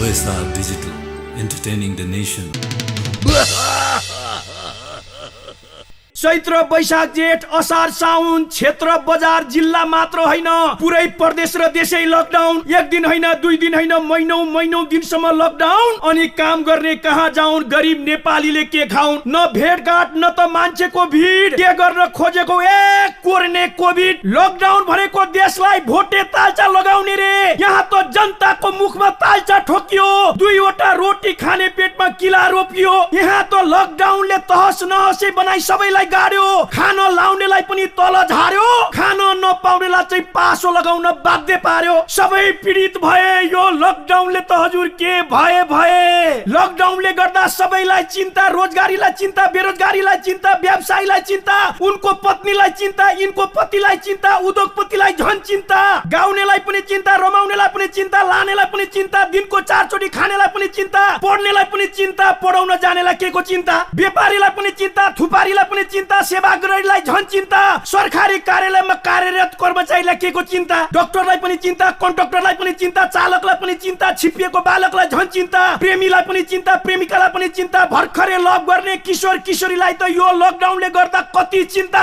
OSR Digital, entertaining the nation. चैत्र वैशाख जेठ असार साउन क्षेत्र बजार जिल्ला मात्र होइन पुरै प्रदेश र देशै लकडाउन। एक दिन होइन, दुई दिन होइन, महिनौं दिनसम्म लकडाउन। अनि काम गर्ने कहाँ जाउन्? गरिब नेपालीले के खाउन्? न भेटघाट न त मान्छेको भिड। के गर्न खोजेको? कोर्ने कोभिड। लकडाउन भनेको देशलाई भोटे तालचा लगाउने रे। यहाँ त जनताको मुखमा तालचा ठोकियो, दुईवटा रोटी खाने पेटमा किला रोपियो। यहाँ त लकडाउनले तहस नहसै बनाई सबैलाई गाड्यो। खान लाउनेलाई पनि तल झार्यो, खान नपाउनेलाई चाहिँ पासो लगाउन बाध्य पार्यो। सबै पीडित भए। यो लकडाउनले त हजुर के भए। लकडाउनले गर्दा सबैलाई चिन्ता, रोजगारीलाई चिन्ता, बेरोजगारीलाई चिन्ता, व्यवसायीलाई चिन्ता, उनको पत्नीलाई चिन्ता, इनको पतिलाई चिन्ता, उद्योगपतिलाई झन् चिन्ता, गाउनेलाई पनि चिन्ता, रमाउनेलाई पनि चिन्ता, लानेलाई पनि चिन्ता, दिनको 4 चोटी खानेलाई पनि चिन्ता, पढ्नेलाई पनि चिन्ता, पढाउन जानेलाई के को चिन्ता, व्यापारीलाई पनि चिन्ता, थुपारीलाई पनि चिन्ता, सेवाग्राहीलाई झन् चिन्ता, सरकारी कार्यालयमा कार्यरत कर्मचारीलाई के को चिन्ता, डाक्टरलाई पनि चिन्ता, कन्ट्राक्टरलाई पनि चिन्ता, चालकलाई पनि चिन्ता, छिपिएको बालकलाई झन् चिन्ता, प्रेमीलाई पनि चिन्ता, प्रेमिकालाई पनि चिन्ता, भर्खरै लभ गर्ने किशोर किशोरीलाई त यो लकडाउनले गर्दा कति चिन्ता।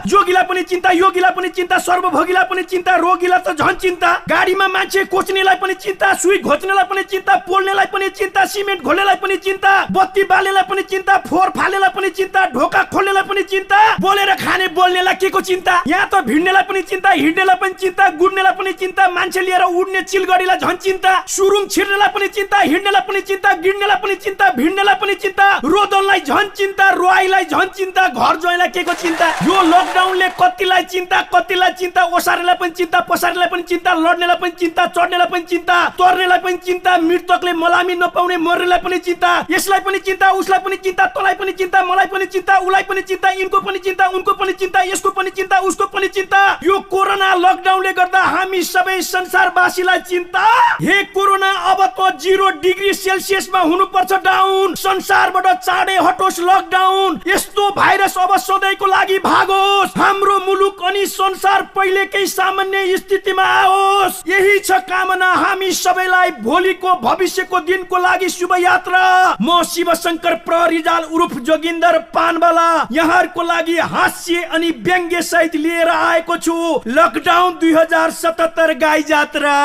जोगीलाई पनि चिन्ता, योगीलाई पनि चिन्ता, सर्वभोगीलाई पनि चिन्ता, रोगीलाई त झन् चिन्ता, गाडीमा मान्छे कोच्नेलाई पनि चिन्ता, सुई घोच्नेलाई पनि चिन्ता, पोल्नेलाई पनि चिन्ता, सिमेन्ट घोल्नेलाई पनि चिन्ता, बत्ती बाल्नेलाई पनि चिन्ता, फोहोर फाल्नेलाई पनि चिन्ता, ढोका खोल्नेलाई पनि चिन्ता, बोलेर खाने बोल्नेलाई के को चिन्ता। यहाँ त भिड्नेलाई पनि चिन्ता, हिड्नेलाई पनि चिन्ता, गुड्नेलाई पनि चिन्ता, मान्छे लिएर उड्ने चिलगढीलाई झन् चिन्ता, सुरुङ छिर्नेलाई पनि चिन्ता, हिड्नेलाई पनि चिन्ता, गिड्नेलाई पनि चिन्ता, भिड्नेलाई पनि चिन्ता, रोदनलाई झन् चिन्ता, रोआईलाई झन् चिन्ता, घर ज्वाइँलाई के को चिन्ता। यो लकडाउनले कतिलाई चिन्ता, ओसार्नेलाई पनि चिन्ता, पसार्नेलाई पनि चिन्ता, लड्नेलाई पनि चिन्ता, चढ्नेलाई पनि चिन्ता, तर्नेलाई पनि चिन्ता, मृतकले मलामी नपाउने मर्नेलाई पनि चिन्ता, यसलाई पनि चिन्ता, उसलाई पनि चिन्ता, तँलाई पनि चिन्ता, मलाई पनि चिन्ता, उलाई पनि चिन्ता, इनको पनि चिन्ता, उनको पनि चिन्ता, यसको पनि चिन्ता, उसको पनि चिन्ता। यो कोरोना लकडाउनले गर्दा हामी सबै संसारवासीलाई चिन्ता। हे कोरोना, अब त 0 डिग्री सेल्सियसमा हुनुपर्छ डाउन। संसारबाट चाँडै हटोस् लकडाउन। यस्तो भाइरस अब सधैँको लागि भागोस्। हाम्रो मुलुक अनि संसार पहिलेकै सामान्य स्थितिमा आओस्। यही छ कामना हामी सबैलाई भोलिको भविष्यको दिनको लागि। शुभ यात्रा। म शिवशंकर प्ररिजाल उर्फ जोगिन्दर पानवाला यहाँहरुको लागि हास्य अनि व्यङ्ग्य सहित लिएर आएको छु। लकडाउन 2077 गाई जात्रा।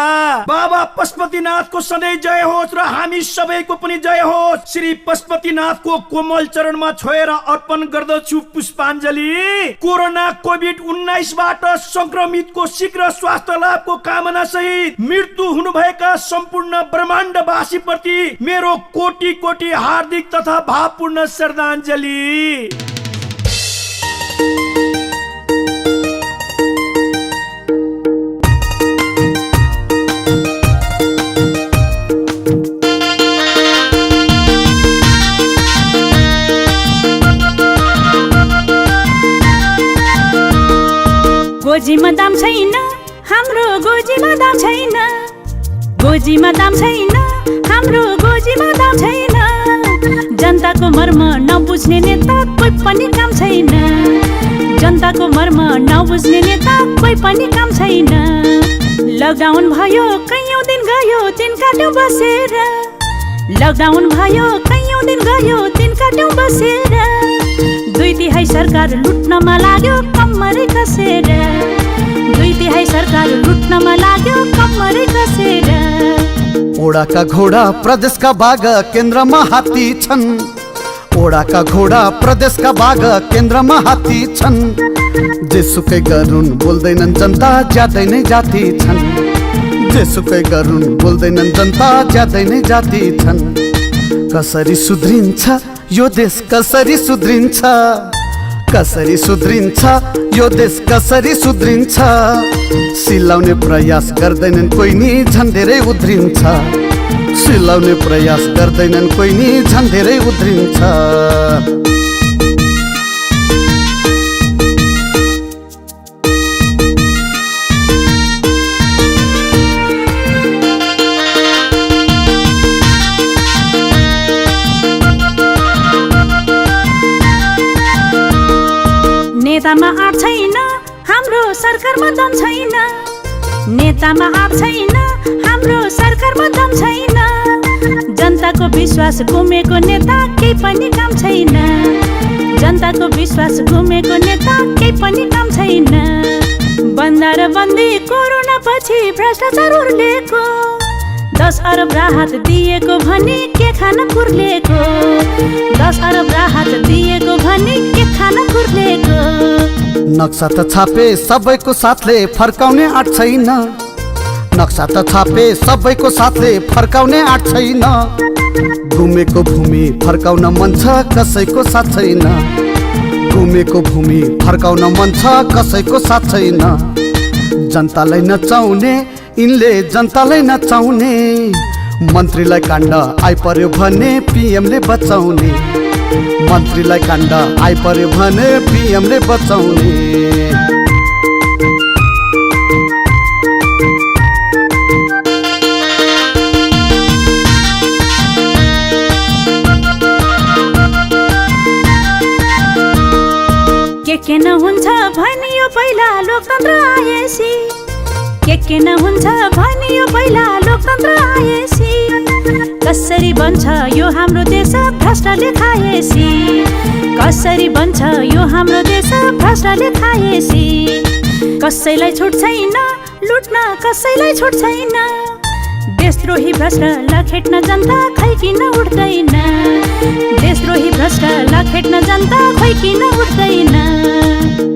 बाबा पशुपतिनाथको सधैँ जय होस् र हामी सबैको पनि जय होस्। श्री पशुपतिनाथको कोमल चरणमा छोएर अर्पण गर्दछु पुष्पाञ्जली। कोरोना कोभिड-19 बाट संक्रमितको शीघ्र स्वास्थ्य लाभको कामना सहित मृत्यु हुनुभएका सम्पूर्ण ब्रह्माण्डवासी प्रति मेरो कोटि कोटि हार्दिक तथा भावपूर्ण श्रद्धाञ्जली। गोजीमा दाम छैन हाम्रो, गोजीमा दाम छैन, गोजीमा दाम छैन हाम्रो, गोजीमा दाम छैन। जनताको मर्म नबुझ्ने नेता कोही पनि काम छैन, जनताको मर्म नबुझ्ने नेता कोही पनि काम छैन। लकडाउन भयो कैयौं दिन गयो तिनका ठाउँ बसेर, लकडाउन भयो कैयौं दिन गयो तिनका ठाउँ बसेर। 2/3 सरकार लुट्नमा लाग्यो कम्मरै कसेर, 2/3 सरकार लुट्नमा लाग्यो कम्मरै कसेर। ओडाका घोडा प्रदेशका बाघ केन्द्रमा हात्ती छन्, ओडाका घोडा प्रदेशका बाघ केन्द्रमा हात्ती छन्। जेसुकै गरून् बोल्दैनन् जनता ज्यादै नै जाति छन्, जेसुकै गरून् बोल्दैनन् जनता ज्यादै नै जाति छन्। कसरी सुध्रिन्छ यो देश, कसरी सुध्रिन्छ, कसरी सुध्रिन्छ यो देश, कसरी सुध्रिन्छ। सिलाउने प्रयास गर्दैनन् कोही नि झन् धेरै उध्रिन्छ, सिलाउने प्रयास गर्दैनन् कोही नि झन् धेरै उध्रिन्छ। नेतामा आँट छैन हाम्रो, सरकारमा दम छैन, नेतामा आँट छैन हाम्रो, सरकारमा दम छैन। विश्वास गुमेको नेता केही पनि काम छैन। जनताको विश्वास गुमेको नेता केही पनि काम छैन। बन्दा र बन्दी कोरोना पछि भ्रष्टाचार उर्लेको, 10 अरब राहत दिएको भनी के खान कुर्लेको, 10 अरब राहत दिएको भनी के खान कुर्लेको। नक्सा त छापे सबैको साथले फर्काउने आँट छैन, नक्सा त छापे सबैको साथले फर्काउने आँट छैन। गुमेको भूमि फर्काउन मन छ कसैको साथ छैन, गुमेको भूमि फर्काउन मन छ कसैको साथ छैन। जनतालाई नचाउने यिनले जनतालाई नचाउने, मन्त्रीलाई काण्ड आइपर्यो भने पिएमले बचाउने, मन्त्रीलाई काण्ड आइपर्यो भने पिएमले बचाउने। के नहुन्छ भनियो पहिला लोकतन्त्र आएसी, के नहुन्छ भनियो पहिला लोकतन्त्र आएसी। कसरी बन्छ यो हाम्रो देश भ्रष्टले खाएसी, कसरी बन्छ यो हाम्रो देश भ्रष्टले खाएसी। कसैलाई छुट छैन लुट्न, कसैलाई छुट छैन। देशद्रोही भ्रष्ट लखेट्न जनता खै किन उठ्दैन, देशद्रोही भ्रष्ट लखेट्न जनता खै किन उठ्दैन।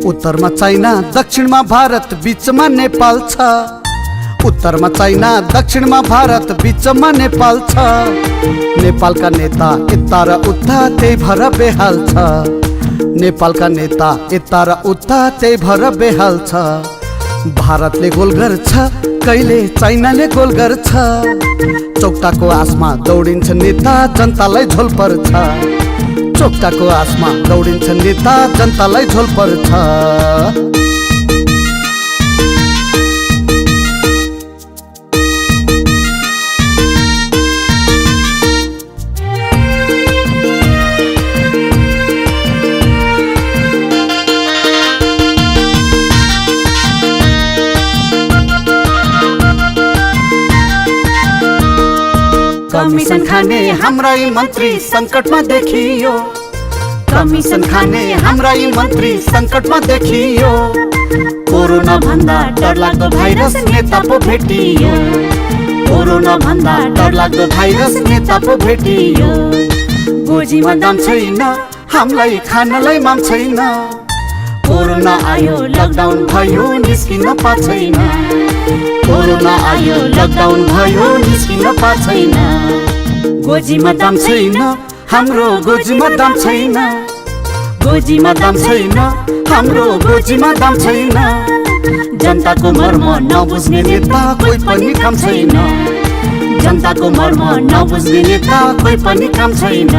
उत्तरमा चाइना दक्षिणमा भारत बिचमा नेपाल छ, उत्तरमा चाइना दक्षिणमा भारत बिचमा नेपाल छ। नेपालका नेता यता र उता त्यही भएर बेहाल छ, नेपालका नेता यता र उता त्यही भएर बेहाल छ। भारतले गोल गर्छ कहिले चाइनाले गोल गर्छ, चौकटाको आसमा दौडिन्छ नेता जनतालाई झोल पर्छ, चौकटाको आसमा दौडिन्छ नेता जनतालाई झोल पर्छ। कमिसन खाने हाम्रा यी मन्त्री संकटमा देखियो, कमिसन खाने हाम्रा यी मन्त्री संकटमा देखियो। कोरोना भन्दा डरलाग्दो भाइरस नेता पो भेटियो, कोरोना भन्दा डरलाग्दो भाइरस नेता पो भेटियो। गोजीमा दाम छैन हामीलाई खानलाई माम छैन, कोरोना आयो लकडाउन भयो निस्किन पाछैन, कोरोना आयो लकडाउन भयो निस्किन पाछैन। गोजीमा दाम छैन हाम्रो गोजीमा दाम छैन, गोजीमा दाम छैन हाम्रो गोजीमा दाम छैन। जनताको मर्म नबुझ्ने नेता कोही पनि काम छैन, जनताको मर्म नबुझ्ने नेता कोही पनि काम छैन।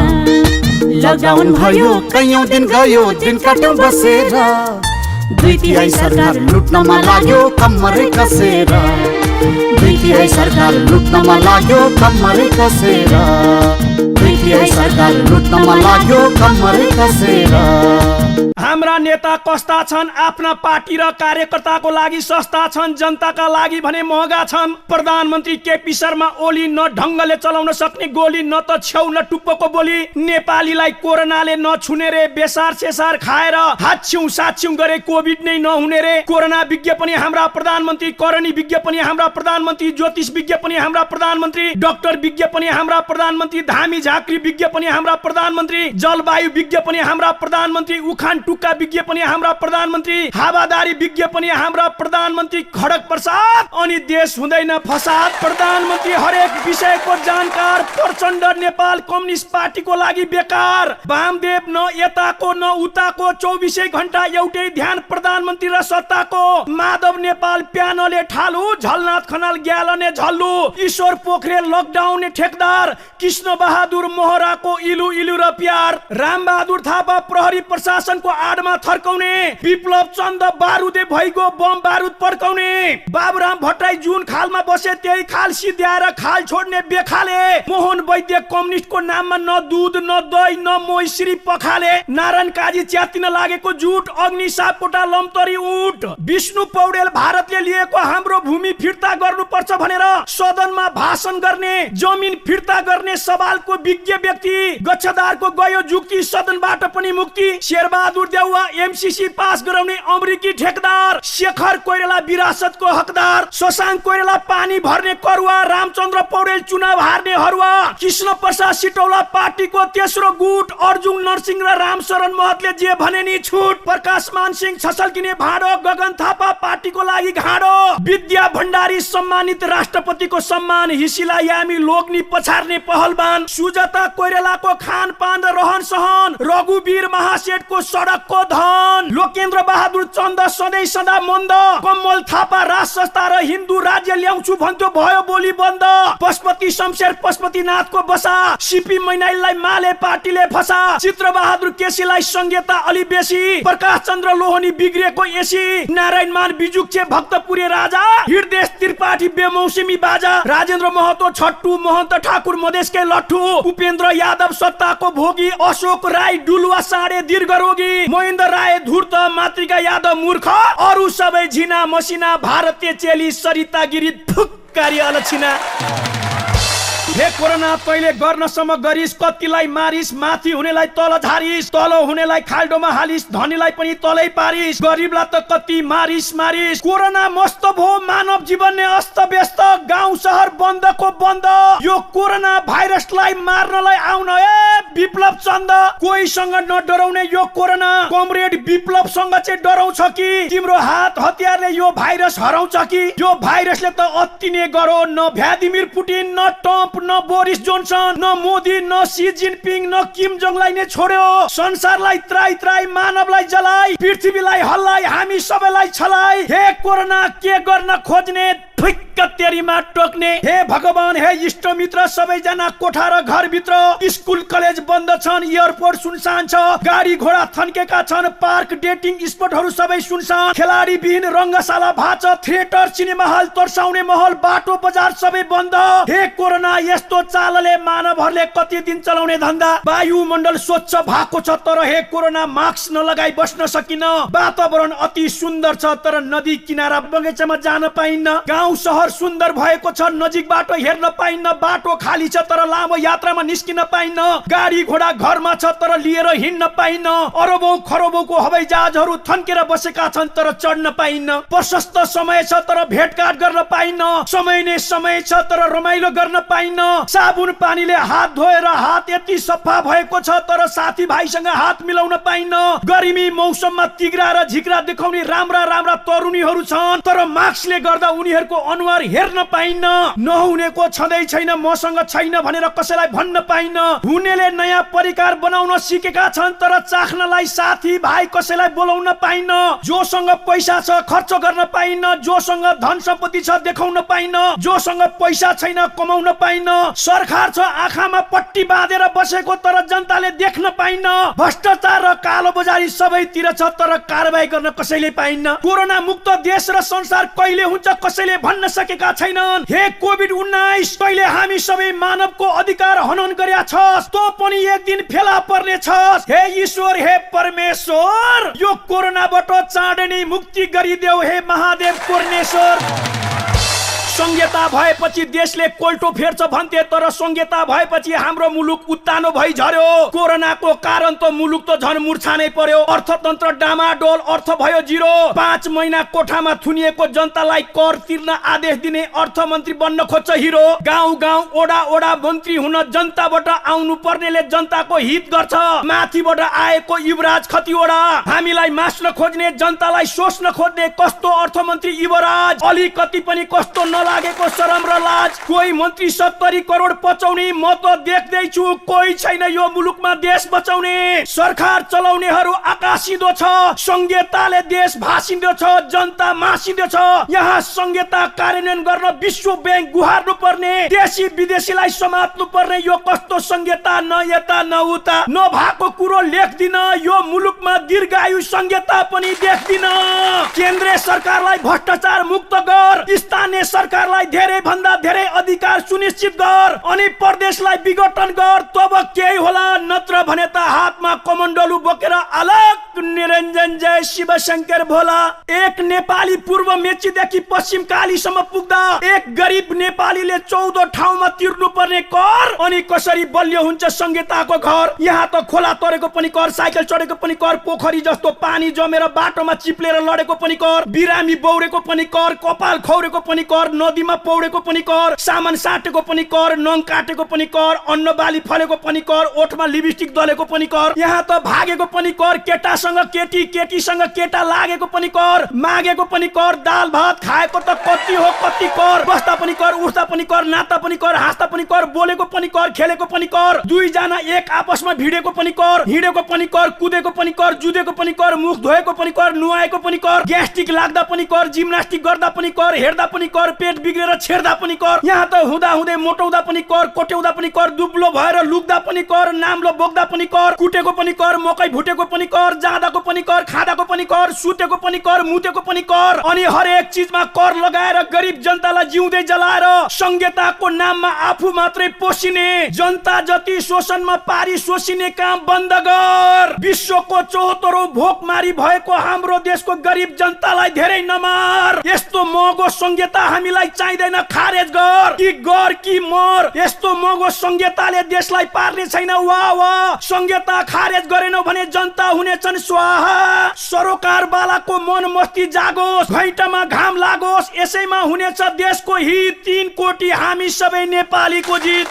लकडाउन भयो कैयौं दिन गयो दिन काट्यौं बसेर, 2/3 सरकार लुट्नमा लाग्यो कम्मरै कसेर, 2/3 सरकार लुट्नमा लाग्यो कम्मरै कसेर, 2/3 सरकार लुट्नमा लाग्यो कम्मरै कसेर। हाम्रा नेता कस्ता छन्, आफ्ना पार्टी र कार्यकर्ताको लागि सस्ता छन्, जनताका लागि भने महँगा छन्। प्रधानमन्त्री केपी शर्मा ओली न ढङ्गले चलाउन सक्ने गोली, न त छेउ न टुप्पोको बोली। नेपालीलाई कोरोनाले नछुने रे, बेसार सेसार खाएर हाच्छ्यौं साच्छ्यौं गरे कोभिड नै नहुने रे। कोरोना विज्ञ पनि हाम्रा प्रधानमन्त्री, करणी विज्ञ पनि हाम्रा प्रधानमन्त्री, ज्योतिष विज्ञ पनि हाम्रा प्रधानमन्त्री, डाक्टर विज्ञ पनि हाम्रा प्रधानमन्त्री, धामी झाँक्री विज्ञ पनि हाम्रा प्रधानमन्त्री, जलवायु विज्ञ पनि हाम्रा प्रधानमन्त्री, उखान टुक्का विज्ञ पनि हाम्रा प्रधानमन्त्री, हावादारी विज्ञ पनि हाम्रा प्रधानमन्त्री खड्ग प्रसाद। अनि देश हुँदैन फसाद। प्रधानमन्त्री हरेक विषयको जानकार, प्रचण्ड नेपाल कम्युनिस्ट पार्टीको लागि बेकार। वामदेव न यताको न उताको, 24 घण्टा एउटै ध्यान प्रधानमन्त्री र सत्ताको। माधव नेपाल प्यानले ठालु, झलनाथ खनाल ग्यालने झल्लु, ईश्वर पोखरेल लकडाउन ठेकदार, कृष्ण बहादुर मोहराको इलु इलु र प्यार, राम बहादुर थापा प्रहरी प्रशासनको आडमा थर्काउने, विप्लव चन्द बारुदे भइगयो बम बारुद पड्काउने, बाबुराम भट्टराई जुन खालमा बसे त्यही खाल सिद्ध्याएर खाल छोड्ने बेखाले, मोहन वैद्य कम्युनिस्टको नाममा न दूध न दही न मोइश्री पखाले, नारायण काजी च्यातिन लागेको जुट, अग्नि सापकोटा लम्तरी उठ, विष्णु पौडेल भारतले लिएको हाम्रो भूमि फिर्ता गर्नुपर्छ भनेर सदनमा भाषण गर्ने, जमिन फिर्ता गर्ने सवालको विज्ञ व्यक्ति, गच्छदारको गयो जुक्ति सदनबाट पनि मुक्ति, शेरबहादुर देउवा एमसीसी पास गराउने अमेरिकी ठेकदार, शेखर कोइराला विरासतको हकदार, शशाङ्क कोइराला पानी भर्ने करुवा, रामचन्द्र पौडेल चुनाव हार्ने हरुवा, कृष्ण प्रसाद सिटौला पार्टीको तेस्रो गुट, अर्जुन नरसिंह र रामशरण महतले जे भने नि छुट, प्रकाश मान सिंह छसल्किने भाँडो, गगन थापा पार्टीको लागि घाँडो, विद्या भण्डारी सम्मानित राष्ट्रपतिको सम्मान, हिसिला यामी लोग्नी पछार्ने पहलवान, सुजाता कोइरालाको खानपान र रहन सहन, रघुवीर महासेठको सडकको धन, लोकेन्द्र बहादुर चन्द सधैँ सदा मन्द, कमल थापा राज संस्था र हिन्दू राज्य ल्याउँछु भन्थ्यो भयो बोली बन्द, पशुपति शमशेर पशुपतिनाथको बसा, सिपी मैनालीलाई माले पार्टीले फसा, चित्र बहादुर केसीलाई संहिता अलि बेसी, प्रकाश चन्द्र लोहनी बिग्रिएको एसी, नारायण मान बिजुक्छे भक्तपुरे राजा, हृदय त्रिपाठी बेमौसमी बाजा, राजेन्द्र महतो छट्टु, महन्त ठाकुर मधेसकै लट्ठु, उपेन्द्र यादव सत्ताको भोगी, अशोक राई डुलुवा साँडे दीर्घरोगी, महेन्द्र राय धूर्त, मातृका यादव मूर्ख, अरू सबै झिना मसिना, भारतीय चेली सरिता गिरी फुक्कारी अलक्षिना। हे कोरोना तैले गर्नसम्म गरिस, कतिलाई मारिस, माथि हुनेलाई तल झारिस, तल हुनेलाई खाल्डोमा हालिस, धनीलाई पनि तलै पारिस, गरिबलाई त कति मारिस मारिस, कोरोना मस्त भो मानव जीवन ने अस्त व्यस्त, गाउँ शहर बन्दको बन्द, यो कोरोना भाइरसलाई मार्नलाई आउन विप्लव चन्द, कोहीसँग नडराउने यो कोरोना, कमरेड विप्लवसँग चाहिँ डराउँछ कि, तिम्रो हात हतियारले यो भाइरस हराउँछ कि, यो भाइरसले त अति नै गरो, न भ्लादिमिर पुटिन न ट्रम्प न बोरिस जोन्सन न मोदी न सी जिनपिङ न किम जोङलाई नै छोड्यो, संसारलाई त्राई त्राई मानवलाई जलाई, पृथ्वीलाई हल्लाई हामी सबैलाई छलाई, हे कोरोना के गर्न खोज्ने ठिक्क तेरीमा टोक्ने, हे भगवान हे इष्ट मित्र सबैजना कोठा र घरभित्र, स्कुल कलेज बन्द छन्, एयरपोर्ट सुनसान छ, गाडी घोडा थन्केका छन्, पार्क डेटिङ स्पटहरू सबै सुनसान, खेलाडी विहीन रङ्गशाला भाछ, थिएटर सिनेमा हल तर्साउने महल बाटो बजार सबै बन्द, हे कोरोना यस्तो चालले मानवहरूले कति दिन चलाउने धन्दा, वायुमण्डल स्वच्छ भएको छ तर हे कोरोना मास्क नलगाई बस्न सकिन, वातावरण अति सुन्दर छ तर नदी किनारा बगैँचामा जान पाइन्न, गाउँ शहर सुन्दर भएको छ नजिकबाट हेर्न पाइन्न, बाटो खाली छ तर लामो यात्रामा निस्किन पाइन्न, गाडी घोडा घरमा छ तर लिएर हिँड्न पाइन्न, अरबौं खरबौंको हवाई जहाजहरू थन्केर बसेका छन् तर चढ्न पाइन्न, प्रशस्त समय छ तर भेटघाट गर्न पाइन्न, समय नै समय छ तर रमाइलो गर्न पाइन्न, साबुन पानीले हात धोएर हात यति सफा भएको छ तर साथी भाइसँग हात मिलाउन पाइन्न, गर्मी मौसममा तिग्रा र झिक्रा देखाउने राम्रा राम्रा तरुणीहरू छन् तर मास्कले गर्दा उनीहरूको अनुहार हेर्न पाइन्न, नहुनेको छँदै छैन मसँग छैन भनेर कसैलाई भन्न पाइन्न, हुनेले नयाँ परिकार बनाउन सिकेका छन् तर चाख्नलाई साथी भाइ कसैलाई बोलाउन पाइन्न, जोसँग पैसा छ खर्च गर्न पाइन्न, जोसँग धन सम्पत्ति छ देखाउन पाइन्न, जोसँग पैसा छैन कमाउन पाइन्न, सरकार छ आँखामा पट्टी बाँधेर बसेको तर जनताले देख्न पाइन्न, भ्रष्टाचार र कालो बजारी सबैतिर छ तर कारबाही गर्न कसैले पाइन्न, कोरोना मुक्त देश र संसार कहिले हुन्छ कसैले भन्न सकेका छैनन्, हे कोभिड-19 तैले हामी सबै मानवको अधिकार हनन गरेका छस्, तँ पनि एक दिन फेला पर्ने छस्, हे ईश्वर हे परमेश्वर यो कोरोनाबाट चाँडै नै मुक्ति गरिदेऊ हे महादेव कोर्नेश्वर। संहिता भएपछि देशले कोल्टो फेर्छ भन्थे तर संहिता भएपछि हाम्रो मुलुक उत्तानो भई झर्यो, कोरोनाको कारण त मुलुक त झन् मूर्छा नै पर्यो, अर्थतन्त्र डामाडोल, अर्थ भयो जिरो, 5 महिना कोठामा थुनिएको जनतालाई कर तिर्न आदेश दिने अर्थमन्त्री बन्न खोज्छ हिरो, गाउँ गाउँ ओडा ओडा मन्त्री हुन जनताबाट आउनु पर्नेले जनताको हित गर्छ, माथिबाट आएको युवराज खतिवडा, हामीलाई मास्न खोज्ने जनतालाई सोच्न खोज्ने कस्तो अर्थमन्त्री युवराज, अलिकति पनि कस्तो नलागेको शरम र लाज। कोही मन्त्री 70 करोड पचाउने म त देख्दैछु, कोही छैन यो मुलुकमा देश बचाउने। सरकार चलाउनेहरू आकाशिँदो छ, संहिताले देश भासिँदो छ, जनता मासिँदो छ। यहाँ संहिता कार्यान्वयन गर्न विश्व बैंक गुहार्नु पर्ने, देशी विदेशीलाई समात्नु पर्ने। यो कस्तो संहिता, न यता न उता, नभएको कुरो लेख्दिन। यो मुलुकमा दीर्घायु संहिता पनि देख्दिन। केन्द्रीय सरकारलाई भ्रष्टाचार मुक्त गर, स्थानीय सरकारलाई धेरै भन्दा धेरै अधिकार सुनिश्चित गर, अनि प्रदेशलाई विघटन गर, तब केही होला। नत्र भने त हातमा कमण्डलु बोकेर अलग निरञ्जन जय शिव शंकर भोला। एक नेपाली पूर्व मेचीदेखि पश्चिम कालीसम्म पुग्दा एक गरिब नेपालीले 14 ठाउँमा तिर्नु पर्ने कर, अनि कसरी बलियो हुन्छ संहिताको घर। यहाँ त खोला तरेको पनि कर, साइकल चढेको पनि कर, पोखरी जस्तो पानी जमेर बाटोमा चिप्लेर लडेको पनि कर, बिरामी बौरेको पनि कर, कपाल खौरेको पनि कर, नदीमा पौडेको पनि कर, सामान साटेको पनि कर, नङ काटेको पनि कर, अन्न बाली फलेको पनि कर, ओठमा लिपस्टिक दलेको पनि कर। यहाँ त भागेको पनि कर, केटासँग केटी, केटीसँग केटा लागेको पनि कर, मागेको पनि कर, दाल भात खाएको त कति हो कति कर, बस्दा पनि कर, उठ्दा पनि कर, नाच्दा पनि कर, हाँस्दा पनि कर, बोलेको पनि कर, खेलेको पनि कर, दुईजना एक आपसमा भिडेको पनि कर, हिँडेको पनि कर, कुदेको पनि कर, जुदेको पनि कर, मुख धोएको पनि कर, नुहाएको पनि कर, ग्यास्ट्रिक लाग्दा पनि कर, जिम्नास्टिक गर्दा पनि कर, हेर्दा पनि कर, पेट बिग्रेर छेड्दा पनि कर। यहाँ त हुँदा हुँदै मोटाउँदा पनि कर, कोट्याउँदा पनि कर, दुब्लो भएर लुक्दा पनि कर, नाम्लो बोक्दा पनि कर, कुटेको पनि कर, मकै भुटेको पनि कर, जाँदाको पनि कर, खाँदाको पनि कर, सुतेको पनि कर, मुतेको पनि कर, अनि हरेक चिजमा कर लगाएर गरिब जनतालाई जिउँदै जलाएर संहिताको नाममा आफू मात्रै पोसिने, जनता जति शोषणमा पारी सोसिने काम बन्द गर। विश्वको 74औं भोकमारी भएको हाम्रो देशको गरिब जनतालाई धेरै नमार। यस्तो महँगो संहिता हामीलाई चाहिँदैन, खारेज गर कि मर। यस्तो महँगो संहिताले देशलाई पार्ने छैन। वाह वाह, संहिता खारेज गरेनौ भने जनता हुनेछन् स्वाहा। सरोकार बालाको मन मस्ती जागोस्, घैँटामा घाम लागोस्, यसैमा हुनेछ देशको हित। 3 कोटी हामी सबै नेपालीको जित।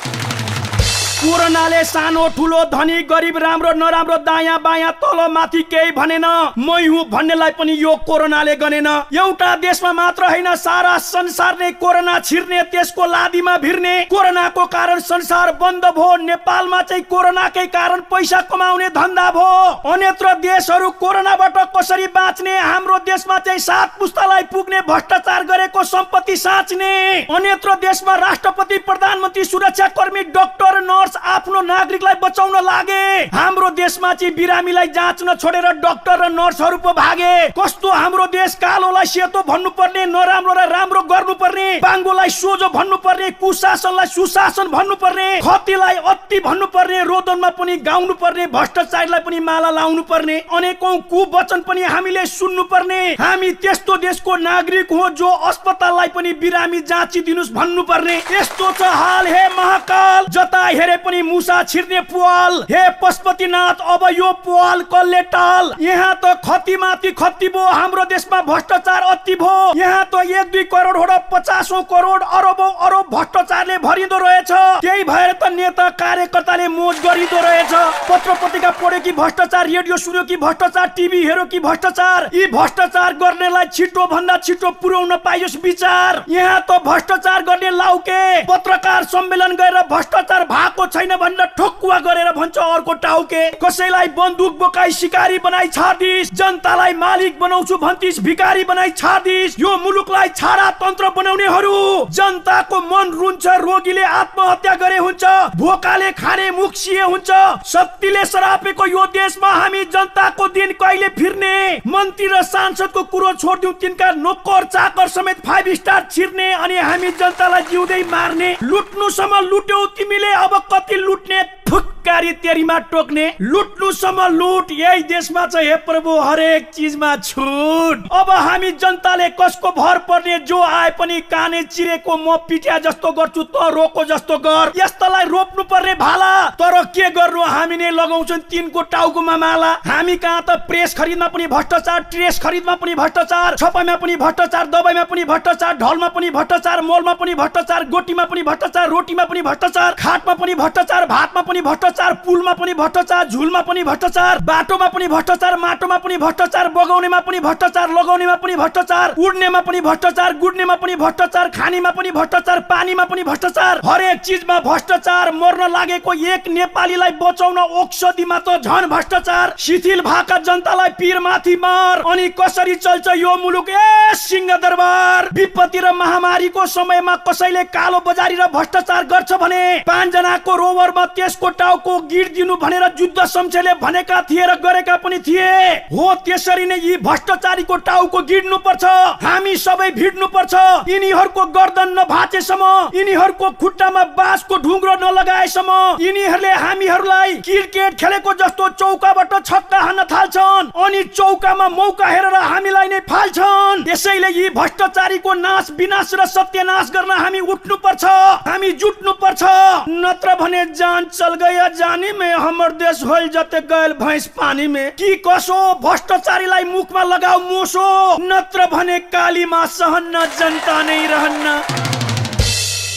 कोरोनाले सानो ठुलो धनी गरिब राम्रो नराम्रो दायाँ बायाँ तल माथि केही भनेन। मै हुँ भन्नेलाई पनि यो कोरोनाले गनेन। एउटा देशमा मात्र हैन, सारा संसार नै कोरोना छिर्ने, त्यसको लादीमा भिर्ने। कोरोनाको कारण संसार बन्द भयो, नेपालमा चाहिँ कोरोनाकै कारण पैसा कमाउने धन्दा भयो। अन्यत्र देशहरू कोरोनाबाट कसरी बाँच्ने, हाम्रो देशमा चाहिँ 7 पुस्तालाई पुग्ने भ्रष्टाचार गरेको सम्पत्ति साच्ने। अन्यत्र देशमा राष्ट्रपति, प्रधानमन्त्री, सुरक्षाकर्मी, डाक्टर, नर्स आफ्नो नागरिकलाई बचाउन लागे। हाम्रो देशमा चाहिँ बिरामीलाई जाँच्न छोडेर डाक्टर र नर्सहरू पो भागे। कस्तो हाम्रो देश, कालोलाई सेतो भन्नुपर्ने, नराम्रोलाई राम्रो गर्नुपर्ने, बाङ्गोलाई सोझो भन्नुपर्ने, कुशासनलाई सुशासन भन्नुपर्ने, खतीलाई अति भन्नुपर्ने, रोदनमा पनि गाउनु पर्ने, भ्रष्टाचारीलाई पनि माला लाउनु पर्ने, अनेकौं कुवचन पनि हामीले सुन्नु पर्ने। हामी त्यस्तो देशको नागरिक हो जो अस्पताललाई पनि बिरामी जाँचिदिनुस् भन्नुपर्ने। यस्तो छ हाल हे महाकाल, जता हेरे पनि मुसा छिर्ने पुवाल। हे पशुपतिनाथ, अब यो पुवाल कसले टाल। यहाँ त खती माथि खती भो, हाम्रो देशमा भ्रष्टाचार अति भो। यहाँ त 1-2 करोड हो, 50औं करोड अरबौं अरब भ्रष्टाचारले भरिँदो रहेछ। त्यही भएर त नेता कार्यकर्ताले मोज गरिँदो रहेछ। पत्र पत्रिका पढ्यो कि भ्रष्टाचार, रेडियो सुन्यो कि भ्रष्टाचार, टिभी हेर्यो कि भ्रष्टाचार। यी भ्रष्टाचार गर्नेलाई छिटो भन्दा छिटो पुर्याउन पाइयोस् विचार। यहाँ त भ्रष्टाचार गर्ने लाउके पत्रकार सम्मेलन गरेर भ्रष्टाचार भएको छैन भनेर ठोकुवा गरेर भन्छ अर्को टाउके। कसैलाई बन्दुक बोकाई शिकारी बनाई छाडिस्, जनतालाई मालिक बनाउँछु भन्थिस्, भिखारी बनाई छाडिस्। यो मुलुकलाई छाडा तन्त्र बनाउनेहरू। जनताको मन रुन्छ, रोगीले आत्महत्या गरे हुन्छ, भोकाले खाने मुखसिए हुन्छ। शक्तिले सरापेको यो देशमा हामी जनताको दिन कहिले फिर्ने। मन्त्री र सांसदको कुरो छोड्दिउ, तिनका नोकर चाकर समेत 5 स्टार छिर्ने, अनि हामी जनतालाई जिउँदै मार्ने। लुट्नुसम्म लुट्यौ तिमीले, अब कति लुट्ने, थुक्कारी तेरीमा टोक्ने। लुट्नुसम्म लुट, यही देशमा छ हे प्रभु हरेक चीजमा छुट। अब हामी जनताले कसको भर पर्ने, जो आए पनि काने चिरेको म पिट्या जस्तो गर्छु, त रोको जस्तो गर। यस्तालाई रोप्नु पर्ने भाला, तर के गर्नु, हामी नै लगाउँछौँ 3 को टाउकोमा माला। हामी कहाँ त प्रेस खरिदमा पनि भ्रष्टाचार, ट्रेस खरिदमा पनि भ्रष्टाचार, छपाईमा पनि भ्रष्टाचार, दबाईमा पनि भ्रष्टाचार, ढलमा पनि भ्रष्टाचार, मोलमा पनि भ्रष्टाचार, गोटीमा पनि भ्रष्टाचार, रोटीमा पनि भ्रष्टाचार, खाटमा पनि भ्रष्टाचार, भातमा पनि भ्रष्टाचार, भ्रष्टाचार, पुलमा पनि भ्रष्टाचार, झुलमा पनि भ्रष्टाचार, बाटोमा पनि भ्रष्टाचार, माटोमा पनि भ्रष्टाचार, बगाउनेमा पनि भ्रष्टाचार, लगाउनेमा पनि भ्रष्टाचार, उड्नेमा पनि भ्रष्टाचार, गुड्नेमा पनि भ्रष्टाचार, खानीमा पनि भ्रष्टाचार, पानीमा पनि भ्रष्टाचार, हरेक चीजमा भ्रष्टाचार। मर्न लागेको एक नेपालीलाई बचाउन औषधिमा त झन भ्रष्टाचार। शिथिल भएका जनतालाई पीरमाथि मार। अनि कसरी चल्छ यो मुलुक? ए सिंहदरबार। विपत्ति र महामारीको समयमा कसैले कालो बजारी र भ्रष्टाचार गर्छ भने 5 जनाको रोवरमा त्यसको टाउको गिर्दिनु भनेर जुद्ध शमशेरले भनेका थिए र गरेका पनि थिए। हो त्यसरी नै यी भ्रष्टाचारीको टाउको गिर्नु पर्छ। हामी सबै भिड्नु पर्छ। यिनीहरूको गर्दन नभाचेसम्म, यिनीहरूको खुट्टामा बाँसको ढुङ्ग्रो नलगाएसम्म, यिनीहरूले हामीहरूलाई क्रिकेट खेलेको जस्तो चौकाबाट छक्का हान्न थाल्छन् अनि चौकामा मौका हेरेर हामीलाई नै फाल्छन्। त्यसैले यी भ्रष्टाचारीको नाश विनाश र सत्यनाश गर्न हामी उठ्नु पर्छ, हामी जुट्नु पर्छ। नत्र भने जान चल गया जानी में, हमर देश होल जते गयल भैंस पानी में। की कसो भ्रष्टाचारीलाई मुखमा लगाऊ मोसो, नत्र भने कालीमा सहन्न जनता नै रहन्न।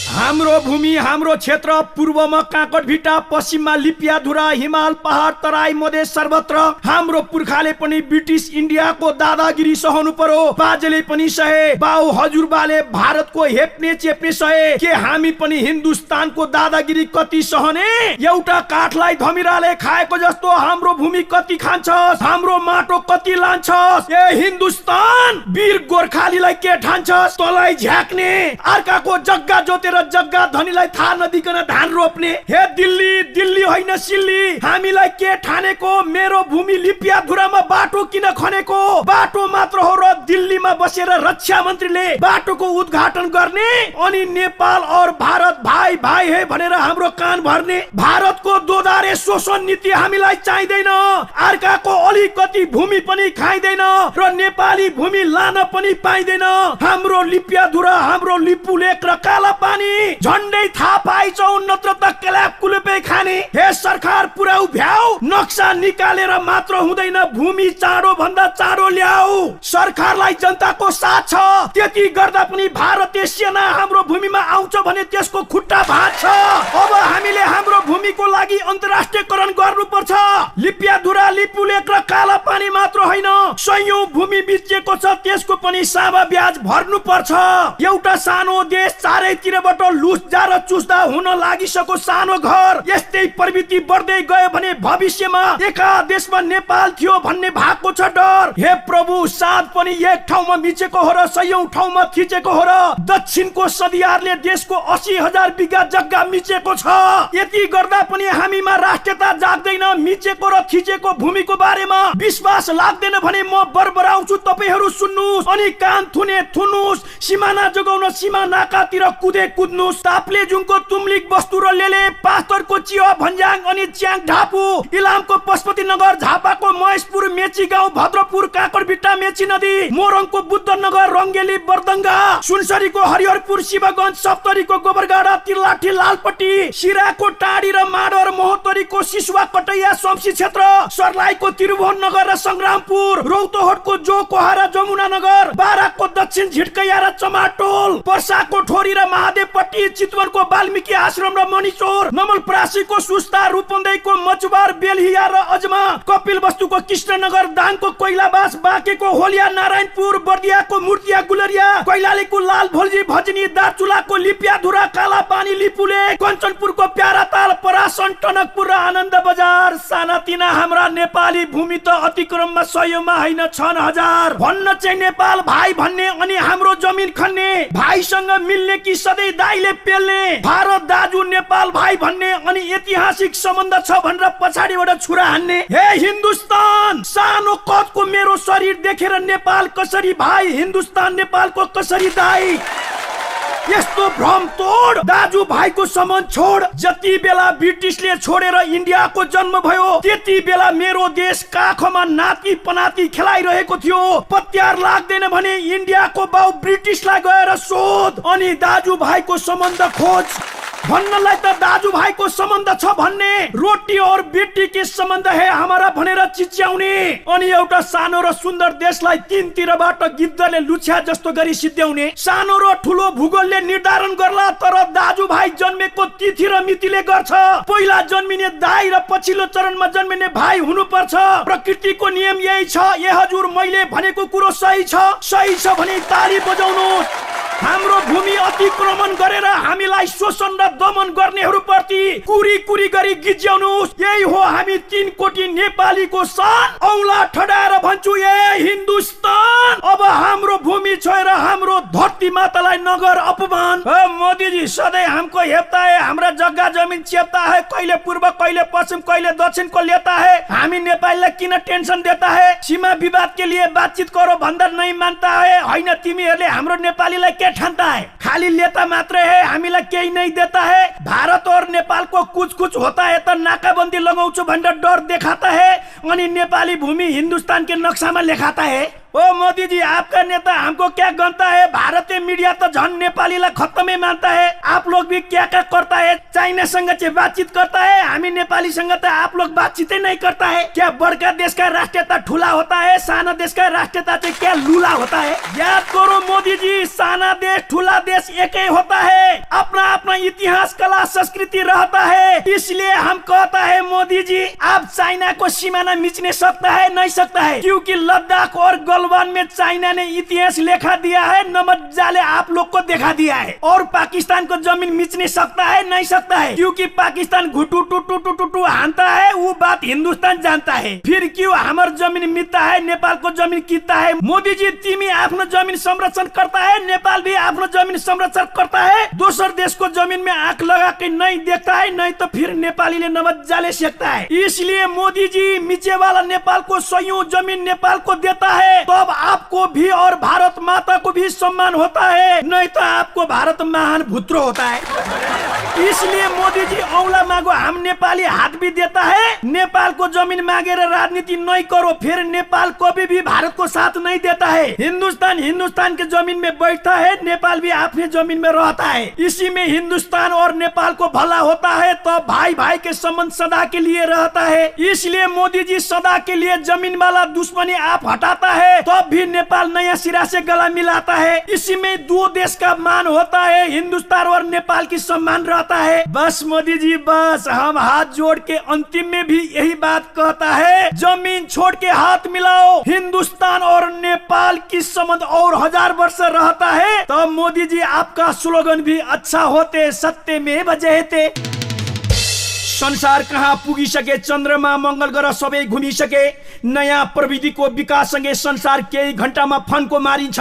हाम्रो भूमि, हाम्रो क्षेत्र, पूर्वमा काँकडभिटा, पश्चिममा लिपियाधुरा, हिमाल, पहाड, तराई, मधेस सर्वत्र हाम्रो पुर्खाले पनि ब्रिटिस इन्डियाको दादागिरी सहनु पर्यो। बाजेले पनि सहे, बाउ हजुरबाले भारतको हेप्ने चेप्ने सहे, के हामी पनि हिन्दुस्तानको दादागिरी कति सहने? एउटा काठलाई धमिराले खाएको जस्तो हाम्रो भूमि कति खान्छस्, हाम्रो माटो कति लान्छस्? ए हिन्दुस्तान, वीर गोर्खालीलाई के ठान्छस्? तँलाई झ्याक्ने, अर्काको जग्गा जोतेर जग्गा धनीलाई थाहा नदिकन धान रोप्ने। हे दिल्ली, दिल्ली होइन सिल्ली, हामीलाई के ठानेको? मेरो भूमि लिपियाधुरामा बाटो किन खनेको? बाटो मात्र हो र दिल्लीमा बसेर रक्षा मन्त्रीले बाटोको उद्घाटन गर्ने अनि नेपाल और भारत भाइ भाइ हे भनेर हाम्रो कान भर्ने। भारतको दोधारे शोषण नीति हामीलाई चाहिँदैन। अर्काको अलिकति भूमि पनि खाइँदैन र नेपाली भूमि लान पनि पाइँदैन। हाम्रो लिपियाधुरा, हाम्रो लिपुलेक र काला पानी झन्डै थाहा पाइछौ, नत्र त क्ल्याप कुलुपे खाने। हे सरकार, पुरा भ्याउ, नक्सा निकालेर मात्र हुँदैन, भूमि चाँडो भन्दा चाँडो ल्याऊ। सरकारलाई जनताको साथ छ, त्यति गर्दा पनि भारतीय सेना हाम्रो भूमिमा आउँछ भने त्यसको खुट्टा भाँच्छ। अब हामीले हाम्रो भूमिको लागि अन्तर्राष्ट्रियकरण गर्नुपर्छ। लिपियाधुरा, लिपुलेक र काला पानी मात्र होइन, सयौं भूमि बिचेको छ, त्यसको पनि सावा ब्याज भर्नु पर्छ। एउटा सानो देश चारैतिरबाट लुस्दा र चुस्दा हुन लागिसको सानो घर, यस्तै प्रवृत्ति बढ्दै गयो भने भविष्यमा एका देशमा नेपाल थियो भन्ने भएको छ डर। हे प्रभु, साथ पनि एक ठाउँमा मिचेको हो र सयौं ठाउँमा थिचेको हो र दक्षिणको सदियारले देशको 80,000 बिघा जग्गा मिचेको छ। यति गर्दा पनि हामीमा राष्ट्रियता जाग्दैन। मिचेको र थिचेको भूमिको बारेमा विश्वास लाग्दैन भने म बरबराउँछु, तपाईहरू सुन्नुस् अनि कान थुने थुनुस्। सिमाना जोगाउन सीमा नाकातिर कुदे कुद्नुस्। ताप्लेजुङको तुम्लिक बस्तु र लेले, पास्तरको चिया भन्ज्याङ अनि च्याङ ढापु, इलामको पशुपति नगर, झापाको महेशपुर, मेची गाउँ, भद्रपुर, काँकडभिट्टा, मेची नदी, मोरङको बुद्ध नगर, रङ्गेली, बर्दङ्गा, सुनसरीको हरिहरपुर, शिवगञ्ज, सप्तरीको गोबरगाडा, तिर्लाठी, लालपट्टी, सिराको टाढी र माडर, महोत्तरीको सिसुवा, कटैया, शमशी क्षेत्र, सर्लाहीको त्रिभुवन नगर र संग्रामपुर, रौतहटको जोकोहा र जमुना नगर, बाराको दक्षिण झिटकैया र चमाटोल, पर्साको ठोरी र महादेवपट्टी, चितवनको वाल्मीकि आश्रम र मणिचोर, नवलपरासीको सुस्ता, रूपन्देहीको मचुबार, बेलहिया र अजमा, कपिल वस्तुको कृष्णनगर, दाङको कोइलाबास, बाँकेको होलिया, नारायणपुर, बर्दियाको मूर्तिया, गुलरिया, कैलालीको लाल भोल्जी, भजनी, दार्चुलाको लिपियाधुरा, काला पानी, लिपुले, कञ्चनपुरको प्याराताल, परासन, टनकपुर र आनन्द बजार। सानातिना हाम्रा नेपाली भूमि त अतिक्रममा सयौंमा होइन, 6,000 भन्न चाहिँ नेपाल भाइ भन्ने अनि हाम्रो जमिन खन्ने, भाइसँग मिल्ने कि सधैँ दाइले पेल्ने। भारत दाजु, नेपाल भाइ भन्ने अनि ऐतिहासिक सम्बन्ध छ भनेर पछाडिबाट छुरा हान्ने। हे हिन्दुस्तान, सानो कदको मेरो शरीर देखेर नेपाल कसरी भाइ, हिन्दुस्तान नेपालको कसरी दाइ? यस्तो भ्रम तोड, दाजु भाइको सम्बन्ध छोड। जति बेला ब्रिटिसले छोडेर इन्डियाको जन्म भयो त्यति बेला मेरो देश काखमा नाति पनाति खेलाइरहेको थियो। पत्यार लाग्दैन भने इन्डियाको बाउ ब्रिटिसलाई गएर सोध अनि दाजु भाइको सम्बन्ध खोज। भन्नलाई त दाजुभाइको सम्बन्ध छ भन्ने, रोटी और बेटी के सम्बन्ध है हमारा भनेर चिच्याउने अनि एउटा सानो र सुन्दर देशलाई तीनतिरबाट गिद्धले लुछ्या जस्तो गरी सिद्ध्याउने। सानो र ठुलो भूगोलले निर्धारण गर्ला, तर दाजुभाइ जन्मेको तिथि र मितिले गर्छ। पहिला जन्मिने दाइ र पछिल्लो चरणमा जन्मिने भाइ हुनुपर्छ। प्रकृतिको नियम यही छ। ए हजुर, मैले भनेको कुरो सही छ भने ताली बजाउनुहोस्। हाम्रो भूमि अतिक्रमण गरेर हामीलाई शोषण र दमन गर्नेहरूप्रति कुरी कुरी गरी गिज्याउनुहोस्। यही हो हामी 3 कोटी नेपालीको शान। औला ठडाएर भन्छु, ए हिन्दुस्तान, अब हाम्रो भूमि छोएर हाम्रो धरती मातालाई नगर अपमान। मोदी जी सधैँ हमको हेप्ता है, हमरा जग्गा जमिन चेप्ता है, कहिले पूर्व कहिले पश्चिम कहिले दक्षिण को लेता है। हामी नेपालीलाई किन टेंशन देता है? सीमा विवाद के लिए बातचीत करो भन्दा नहीं मानता है। हैन, तिमीहरूले हाम्रो नेपालीलाई के ठान्ता है? खाली लेता मात्र है, हामीलाई केही नहीं देता है। भारत और नेपाल को कुछ होता है तो नाकाबंदी लगाउँछु भनेर डर देखाता है अनि नेपाली भूमि हिंदुस्तान के नक्शा में लिखाता है। ओ मोदी जी, आपका नेता हमको क्या गनता है? भारतीय मीडिया तो झन नेपालीलाई खत्तमै मानता है। आप लोग भी क्या करता है? चाइना संग से बातचीत करता है, हामी नेपाली संग तो आप लोग बातचीत ही नहीं करता है। क्या बड़का देश का राष्ट्रीयता ठुला होता है, साना देश का राष्ट्रीयता से क्या लूला होता है? याद करो मोदी जी, साना देश ठुला देश एक ही होता है, अपना अपना इतिहास कला संस्कृति रहता है। इसलिए हम कहता है मोदी जी, आप चाइना को सीमाना मिचने सकता है? नहीं सकता है, क्योंकि लद्दाख और गलवान में चाइना ने इतिहास लिखा दिया है, नमक जाले आप लोग को देखा दिया है। और पाकिस्तान को जमीन मिचने सकता है? नहीं सकता है, क्योंकि पाकिस्तान घुटू टू टू हानता है, वो बात हिंदुस्तान जानता है। फिर क्यों हमार जमीन मिलता है, नेपाल को जमीन किता है? मोदी जी, तिमी आफ्नो जमीन संरक्षण करता है, नेपाल भी आफ्नो जमीन संरक्षण करता है। दूसर देश को जमीन में आंख लगा के नहीं देखता है, नहीं तो फिर नेपाली ने नमक जाले सेकता है। इसलिए मोदी जी, मिचे वाला नेपाल को सयों जमीन नेपाल को देता है, तब आपको भी और भारत माता को भी सम्मान होता है, नहीं तो आपको भारत महान भुत्रो होता है। इसलिए मोदी जी, औला मांगो, हम नेपाली हाथ भी देता है। नेपाल को जमीन मांगेर राजनीति नहीं करो, फिर नेपाल कभी भी भारत को साथ नहीं देता है। हिंदुस्तान के जमीन में बैठता है, नेपाल भी अपने जमीन में रहता है। इसी में हिंदुस्तान और नेपाल को भला होता है, तो भाई भाई के संबंध सदा के लिए रहता है। इसलिए मोदी जी, सदा के लिए जमीन वाला दुश्मनी आप हटाता है, तब भी नेपाल नया सिरा से गला मिलाता है। इसी में 2 देश का मान होता है, हिंदुस्तान और नेपाल की सम्मान रहता है। बस मोदी जी, बस हम हाथ जोड़ के अंतिम में भी यही बात कहता है, जमीन छोड़ के हाथ मिलाओ, हिंदुस्तान और नेपाल की संबंध और 1000 वर्ष रहता है। तो मोदी जी, आपका स्लोगन भी अच्छा होते, सत्य में बजहते। संसार कहाँ पुगिसके, चन्द्रमा मंगल ग्रह सबै घुमिसके। नयाँ प्रविधिको विकास सँगै संसार केही घण्टामा फन्को मारिन्छ।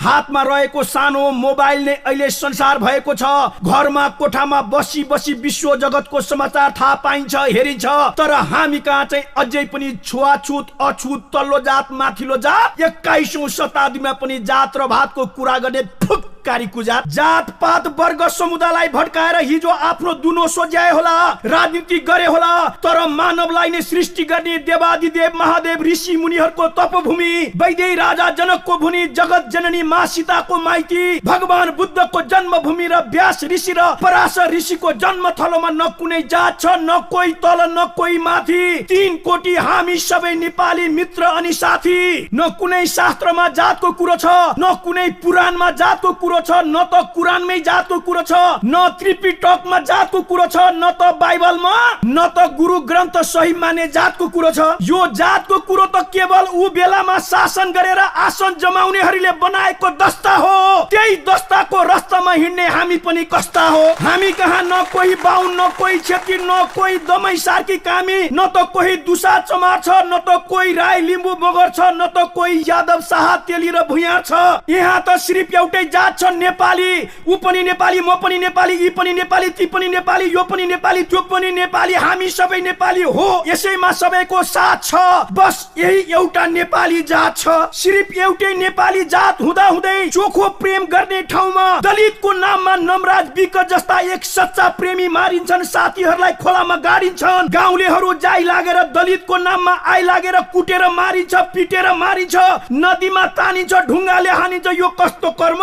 हातमा रहेको सानो मोबाइल नै अहिले संसार भएको छ। घरमा कोठामा बसी बसी विश्व जगतको समाचार थाहा पाइन्छ, हेरिन्छ। तर हामी कहाँ चाहिँ अझै पनि छुवाछुत, अछुत, तल्लो जात माथिल्लो जात, 21औं शताब्दीमा पनि जात र भातको कुरा गर्ने फुक्कारी कुजात, जात पात वर्ग समुदायलाई भड्काएर हिजो आफ्नो दुनो सोझ्याए होला, राजनीति गरे होला। तर मानवलाई नै सृष्टि गर्ने देवादिदेव महादेव ऋषि मुनिहरूको तपभूमि, वैदेही राजा जनकको भूमि, जगत जननी माँ सीताको माइती, भगवान बुद्धको जन्मभूमि र व्यास ऋषि र पराशर ऋषिको जन्मथलोमा न कुनै जात छ, न कोही तल न कोही माथि। 3 कोटी हामी सबै नेपाली मित्र अनि साथी। न कुनै शास्त्रमा जातको कुरो छ, न कुनै पुराणमा जातको कुरो छ, न त कुरानमै जातको कुरो छ, न त्रिपिटकमा जातको कुरो छ, न त बाइबलमा, न त गुरु ग्रन्थ सही माने जातको कुरो छ। यो जातको कुरो त केवल उ बेलामा शासन गरेर आसन जमाउनेहरूले बनाएको दस्ता हो। त्यही दस्ताको रस्तामा हिँड्ने हामी पनि कस्ता हो। हामी कहाँ न कोही बाहुन, न कोही छेत्री, न कोही दमै सार्की कामी, न त कोही दुसा चमार छ, न त कोही राई लिम्बू मगर छ, न त कोही यादव शाह तेली र भुयार छ। यहाँ त सिर्फ एउटै जात छ, नेपाली। उ पनि नेपाली, म पनि नेपाली, यी पनि नेपाली, ती पनि नेपाली, यो पनि नेपाली, त्यो पनि नेपाली, हामी सबै नेपाली हो। यसैमा सबैको साथ छ। बस यही एउटा नेपाली जात छ। सिर्फ एउटै नेपाली जात हुँदा हुँदै चोखो प्रेम गर्ने ठाउँमा दलितको नाममा नमराज बिक जस्ता एक सच्चा प्रेमी मारिन्छन्, साथीहरूलाई खोलामा गाडिन्छन्। गाउँलेहरू जाइ लागेर दलितको नाममा आइ लागेर कुटेर मारिन्छ, पिटेर मारिन्छ, नदीमा तानिन्छ, ढुङ्गाले हानिन्छ। यो कस्तो कर्म?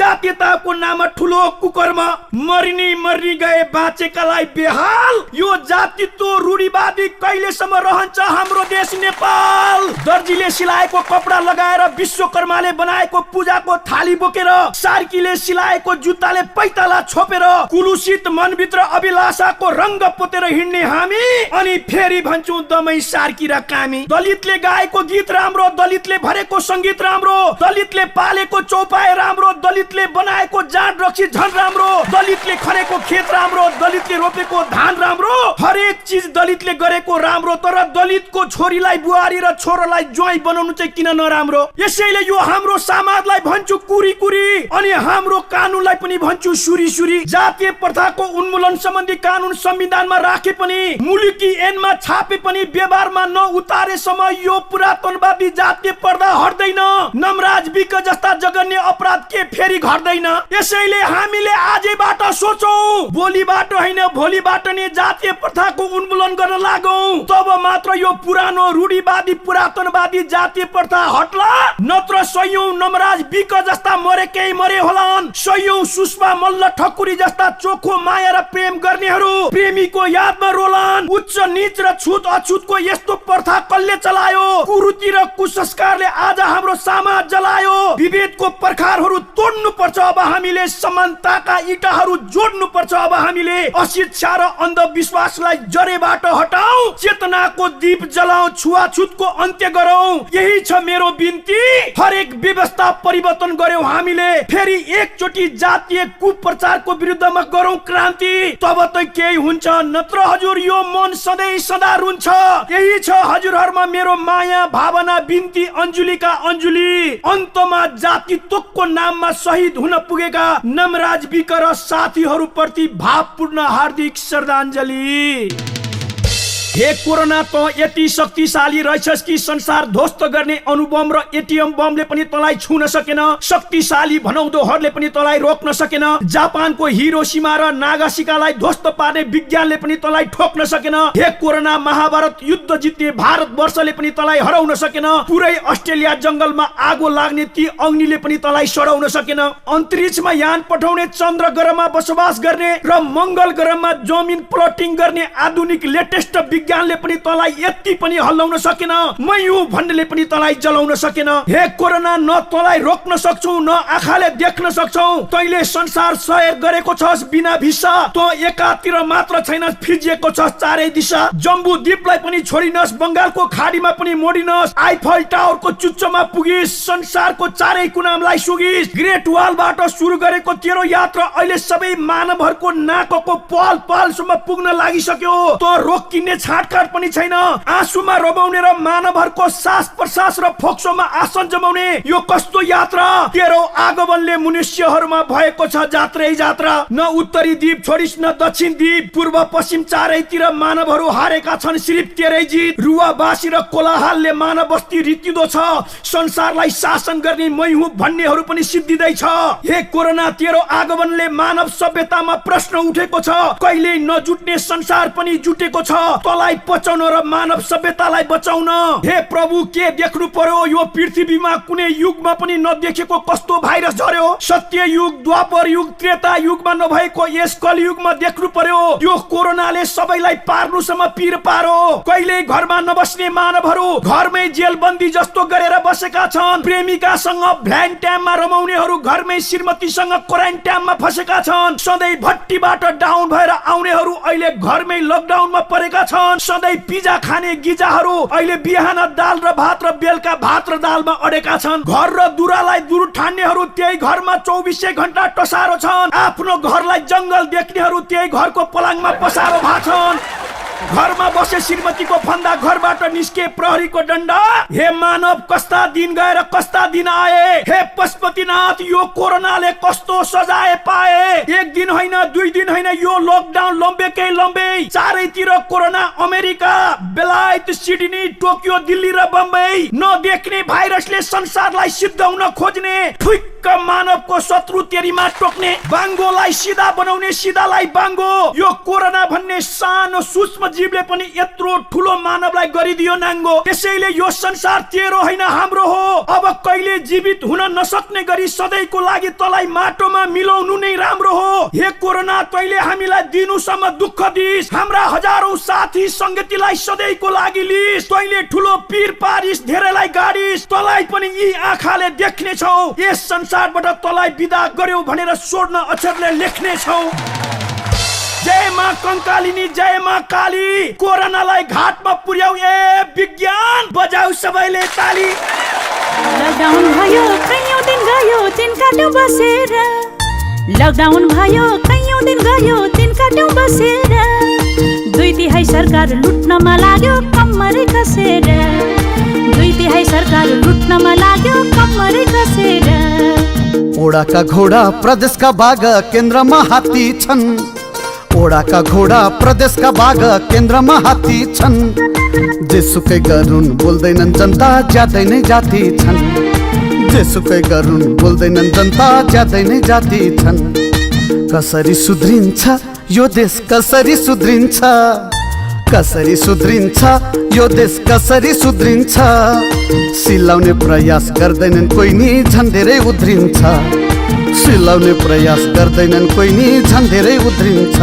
जातीयताको नाममा ठुलो कुकर्म मर्नी गए बाँचेकालाई बेहाल यो जातित्व रूढिवादी कहिलेसम्म रहन्छ हाम्रो देश नेपाल दर्जीले सिलाएको कपडा लगाएर विश्वकर्माले बनाएको पूजाको थाली बोकेर सार्कीले सिलाएको जुत्ताले पैताला छोपेर कुलुषित मनभित्र अभिलाषाको रंग पोतेर हिँड्ने हामी अनि फेरि भन्छौं दमै सार्की र कामी दलितले गाएको गीत राम्रो दलितले भरेको संगीत राम्रो दलितले पालेको चौपाए राम्रो दलितले बनाएको जाँड रक्सी झन राम्रो दलितले खनेको खेत राम्रो दलितले रोपेको धान राम्रो हरेक चीज दलितले गरेको राम्रो तर दलितको छोरीलाई बुहारी र छोरालाई ज्वाइँ बनाउनु चाहिँ किन नराम्रो यसैले यो हाम्रो समाजलाई भन्छु कुरी कुरी अनि हाम्रो कानूनलाई पनि भन्छु सुरी सुरी जातीय प्रथाको उन्मूलन सम्बन्धी कानून संविधानमा राखे पनि मुलुकी ऐनमा छापे पनि व्यवहारमा नउतारेसम्म यो पुरातनवादी जातीय पर्दा हट्दैन नमराज विक जस्ता जघन्य अपराध के फेरि घट्दैन यसैले हामीले आजैबाट सोचौं भोलिबाट हैन भोलिबाट नै जातीय प्रथाको उन्मूलन गर्न लागौं तब मात्र यो पुरानो रूढिवादी पुरातनवादी जातीय प्रथा हट्ला नत्र सयौं नमराज विक जस्ता मरेकै मरे होलान् सयौं सुषमा मल्ल ठकुरी जस्ता चोखो माया र प्रेम गर्नेहरू प्रेमीको यादमा रोलान् उच्च नीच र छुत अछुतको यस्तो प्रथा कसले चलायो कुरीति र कुसंस्कारले आज हाम्रो समाज जलायो विभेदको पर्खारहरू तोड्नु पर्छ अब हामीले समानताका इँटाहरू जोड्नु पर्छ अब हामीले अशिक्षा र अन्धविश्वासलाई जरेबाट हटाऊ चेतनाको दीप जलाऊ छुवाछुतको अन्त्य गरौं यही छ मेरो बिन्ती हरेक व्यवस्था परिवर्तन गर्यौं हामीले फेरि एकचोटी जातीय कुप्रचारको विरुद्धमा गरौं क्रान्ति तब त केही हुन्छ नत्र हजुर यो मन सधैँ सदा रुन्छ यही छ हजुरहरुमा मेरो माया भावना बिन्ती अञ्जुलीका अञ्जुली अन्तमा जातित्वको नाममा शहीद हुन पुगेका नमराज विक र साथीहरू प्रति भावपूर्ण हार्दिक श्रद्धाञ्जली हे कोरोना त यति शक्तिशाली रहेछस् कि संसार ध्वस्त गर्ने अणुबम र एटीएम बमले पनि तँलाई छुन सकेन शक्तिशाली भनाउँदोहरूले पनि तँलाई रोक्न सकेन जापानको हिरोशिमा र नागासाकीलाई ध्वस्त पार्ने विज्ञानले पनि तँलाई ठोक्न सकेन हे कोरोना महाभारत युद्ध जित्ने भारतवर्षले पनि तँलाई हराउन सकेन पुरै अस्ट्रेलिया जंगलमा आगो लाग्ने ती अग्निले पनि तँलाई सडाउन सकेन अन्तरिक्षमा यान पठाउने चन्द्र ग्रहमा बसोबास गर्ने र मंगल ग्रहमा जमिन प्लटिङ गर्ने आधुनिक लेटेस्ट विज्ञानले पनि तँलाई यति पनि हल्लाउन सकेन म यो भन्नेले पनि तँलाई जलाउन सकेन हे कोरोना न तँलाई रोक्न सक्छौ न आँखाले देख्न सक्छौ तैले संसार सयर गरेको छस् बिना भिसा त एकातिर मात्र छैनस् फिजिएको छस् चारै दिशा जम्बू द्वीपलाई पनि छोडिनस् बंगालको खाडीमा पनि मोडिनस् आइफल टावरको चुच्चोमा पुगिस संसारको चारै कुनालाई सुगिस ग्रेट वालबाट सुरु गरेको तेरो यात्रा अहिले सबै मानवहरूको नाकको पाल पालसम्म पुग्न लागिसक्यो त रोकिने छाटकाट पनि छैन आँसुमा रबाउने र मानवहरूको सास प्रश्वास र फोक्सोमा आसन जमाउने यो कस्तो यात्रा तेरो आगमनले मनुष्यहरूमा भएको छ जात्रै जात्रा न उत्तरी द्वीप छोडिस न दक्षिण द्वीप पूर्व पश्चिम चारैतिर मानवहरू हारेका छन् सिर्फ तेरै जित रुवाबासी र कोलाहलले मानव बस्ती रित्तिदो छ संसारलाई शासन गर्ने मै हुँ भन्नेहरू पनि सिद्धिँदै छ हे कोरोना तेरो आगमनले मानव सभ्यतामा प्रश्न उठेको छ कहिले नजुट्ने संसार पनि जुटेको छ तँलाई बचाउन र मानव सभ्यतालाई बचाउन हे प्रभु के देख्नु पर्यो यो पृथ्वीमा कुनै युगमा पनि नदेखेको कस्तो भाइरस झर्यो सत्य युग द्वापर युग त्रेता युगमा नभएको यस कलियुगमा देख्नु पर्यो यो कोरोनाले सबैलाई पार्नुसम्म पीर पारो कहिले घरमा नबस्ने मानवहरू घरमै जेलबन्दी जस्तो गरेर बसेका छन् प्रेमिकासँग भ्यालेन्टाइनमा रमाउनेहरू घरमै श्रीमतीसँग क्वारेन्टाइनमा फसेका छन् सधैँ भट्टीबाट डाउन भएर आउनेहरू अहिले घरमै लकडाउनमा परेका छन् सधैँ पिज्जा खाने गिजाहरू अहिले बिहान दाल र भात र बेलुका भात र दालमा अडेका छन् घर र दुरालाई दूर ठान्नेहरू त्यही घरमा 24 घण्टा टसारो छन् आफ्नो घरलाई जंगल देख्नेहरू त्यही घरको पलङमा पसारो भाछन् घरमा बसे श्रीमतीको फन्दा घरबाट निस्के प्रहरीको डण्डा हे मानव कस्ता दिन गएर कस्ता दिन आए हे पशुपतिनाथ यो कोरोनाले कस्तो सजाय पाए एक दिन होइन दुई दिन होइन यो लकडाउन लम्बेकै लम्बे चारैतिर कोरोना अमेरिका बेलायत सिडनी टोकियो दिल्ली र बम्बई नदेख्ने भाइरसले संसारलाई सिद्धाउन खोज्ने ठिक्क मानवको शत्रु तेरीमा टोक्ने, बाङ्गोलाई सिधा बनाउने, सिधालाई बाङ्गो। यो कोरोना भन्ने सानो सूक्ष्म जीवले पनि यत्रो ठुलो मानवलाई गरिदियो नाङ्गो। त्यसैले यो संसार तेरो होइन हाम्रो हो। अब कहिले जीवित हुन नसक्ने गरी सधैँको लागि तलाई माटोमा मिलाउनु नै राम्रो हो। हे कोरोना, तैले हामीलाई दिनुसम्म दुःख दिइस्, हाम्रा हजारौं साथी संगतिलाई सधैँको लागि लिइस्। तैले ठुलो पीर पारिस्, धेरैलाई गाडिस्, तलाई पनि यी आँखाले देख्ने छौ। यस संसारबाट तलाई विदा गर्यौ भनेर स्वर्ण अक्षरले लेख्ने छौ। जय मां कंकालिनी, जय मां काली। कोरोनालाई घाटमा पुर्याऊ ए विज्ञान, बजाऊ सबैले ताली। लकडाउन भयो कैयौं दिन गयो तिनका बसेर, लकडाउन भयो कैयौं दिन गयो तिनका बसेर। 2/3 सरकार लुट्नमा लाग्यो कम्मरै कसेर, 2/3 सरकार लुट्नमा लाग्यो कम्मरै कसेर। ओडाका घोडा प्रदेशका बाघ केन्द्रमा हात्ती छन्, ओडाका घोडा प्रदेशका बाघ केन्द्रमा हात्ती छन्। जेसुकै गरून् बोल्दैनन् जनता ज्यादै नै जाति छन्, जेसुकै गरून् बोल्दैनन् जनता ज्यादै नै जाति छन्। कसरी सुध्रिन्छ यो देश, कसरी सुध्रिन्छ, कसरी सुध्रिन्छ यो देश, कसरी सुध्रिन्छ। सिलाउने प्रयास गर्दैनन् कोही नि झन् धेरै उध्रिन्छ, सिलाउने प्रयास गर्दैनन् कोही नि झन् धेरै उध्रिन्छ।